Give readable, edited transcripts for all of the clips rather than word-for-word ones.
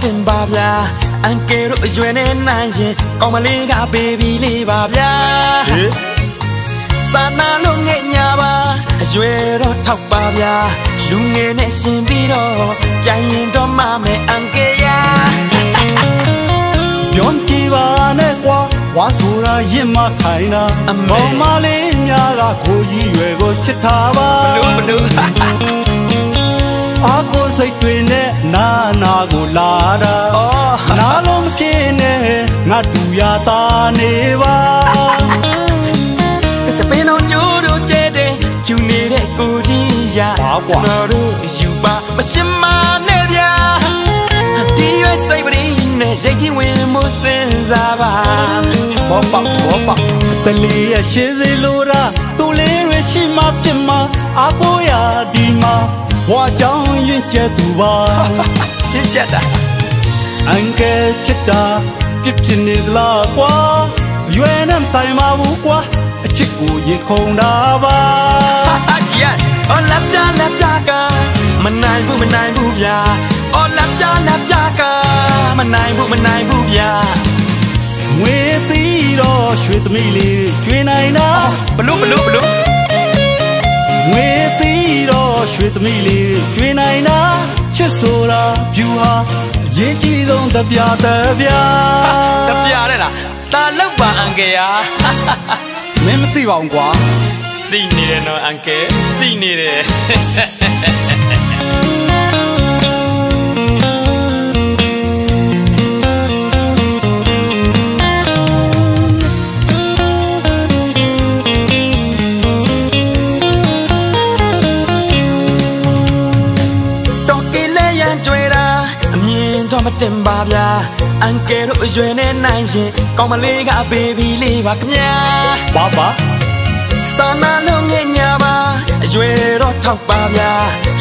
တင်ပါဗျာအန်ကယ်တို့အရွယ်နဲ့နိုင်ရင်ကောင်းမလေးကဘေဘီလေးပါဗျာစာနာလုံးငဲ့ညာပါအရွယ်တော့ထောက်ပါဗျာလူငယ်နဲ့ရှင်ပြီးတော့ပြန်ရင်တော့မမယ်အန်ကယ်ရပြောင်းကြည့်ပါနဲ့ကွာဝါဆိုတာရင်မခိုင်တာဘောင်မလေးများကကိုကြီးရွယ်ကိုချစ်ထားပါဘလို့အာကိုစိတ်တွေနဲ့နာကိုလာတာနာလုံးမဖြစ်နဲ့ငါတူရတာနေပါစပင်းလုံးကျိုးတို့ကျဲတဲ့ကျူနေတဲ့ကိုကြီးရကျွန်တော်တို့ယူပါမရှင်မနဲ့ဗျာဒီရွယ်စိတ်ပရင်းနဲ့ရိတ်ကြီးဝင်မို့စင်စားပါဘောပေါတလီရဲ့ရှေးစေလိုတာသူလေးတွေရှိမှဖြစ်မှာအာကိုရဒီမှာဘွားကြောင့်ရင်ကျက်သူပါရှင်းချက်တာအန်ကယ်ချစ်တာပြစ်ပြနေသလားကွာရွယ်နဲ့ဆိုင်မှာဘူးကွာအချစ်ကိုရင်ခုန်တာပါရှီရအော်လက်ကြကမနိုင်ဘူးဗျာအော်လက်ကြကမနိုင်ဘူးဗျာငွေသီးတော့ရွှေသမီးလေးကျွေးနိုင်တာဘလို့ငွေသီးတော့ရွှေသမီးလေးကျွေးနိုင်တာချစ်ဆိုတာဖြူဟာရေးကြည့်ဆုံးတပြတဲ့လားတာလောက်ပါအန်ကယ်ရာမင်းမသိပါဘူးကွာသိနေတယ်နော်အန်ကယ်သိနေတယ်မတင်ပါဗျာအန်ကယ်တို့အရွယ်နဲ့နိုင်ရင်ကောင်းမလေးကဘေဘီလေးပါခင်ဗျာပါစာနာလုံးငဲ့ညာပါအရွယ်တော့ထောက်ပါဗျာ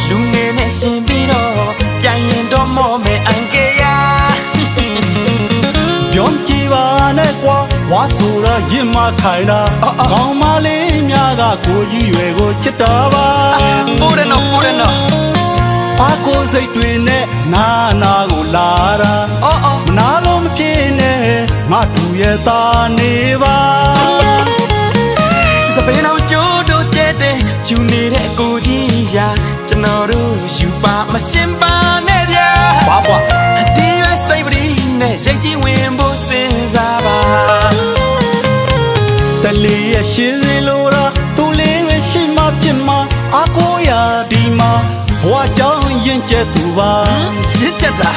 လူငယ်နဲ့ရှင်ပြီးတော့ပြန်ရင်တော့မောမယ်အန်ကယ်ရပြောင်းကြည့်ပါနဲ့ကွာဝါဆိုတာရင်မခိုင်တာကောင်းမလေးများကကိုကြီးရွယ်ကိုချစ်တာပါပိုးတယ်နော်အာကိုစိတ်တွေနဲ့နာကိုလာတာမနာလို့မဖြစ်နဲ့ငါတူရဲ့သားနေပါစပင်းအောင်ကျိုးတို့ကျဲတဲ့ကျူနေတဲ့ကိုကြီးရာကျွန်တော်တို့ယူပါမရှင်ပါနဲ့ဗျာပါကွာဒီရွယ်စိတ်ပရင်းနဲ့ရိတ်ကြီးဝင်ဖို့စဉ်းစားပါတလီရဲ့ရှင်းစီလိုတာသူလေးပဲရှိမှဖြစ်မှာအာကိုရာဒီမှာဘွားကြောင့်ရင်ကျက်သူပါရှင်းချက်တာ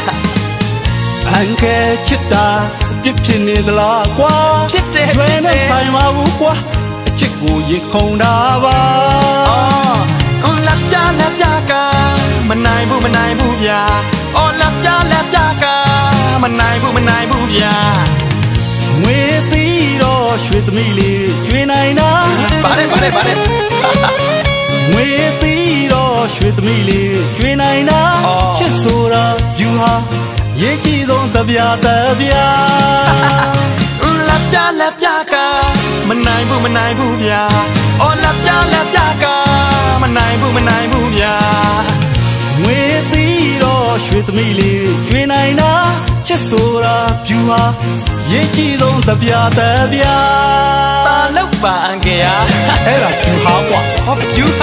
အန်ကယ်ချစ်တာပြစ်ဖြစ်နေသလားကွာဖြစ်တယ်ရွယ်နဲ့ဆိုင်မှာဘူးကွာအချစ်ကိုရင်ခုန်တာပါအော်လက်ကြကမနိုင်ဘူးဗျာအော်လက်ကြကမနိုင်ဘူးဗျာငွေသီးတော့ရွှေသမီးလေးကျွေးနိုင်တာပါတယ်ငွေသီးတော့ရွှေသမီးလေးကျွေးနိုင်တာချစ်ဆိုတာဖြူဟာရေးကြည့်ဆုံးတပြလက်ကြကမနိုင်ဘူးဗျာအော်လက်ကြကမနိုင်ဘူးဗျာငွေသီးတော့ရွှေသမီးလေးကျွေးနိုင်တာချစ်ဆိုတာဖြူဟာရေးကြည့်ဆုံးတပြတာလောက်ပါအန်ကယ်ရာအဲ့ဒါဖြူဟာကွာဖြူဟာ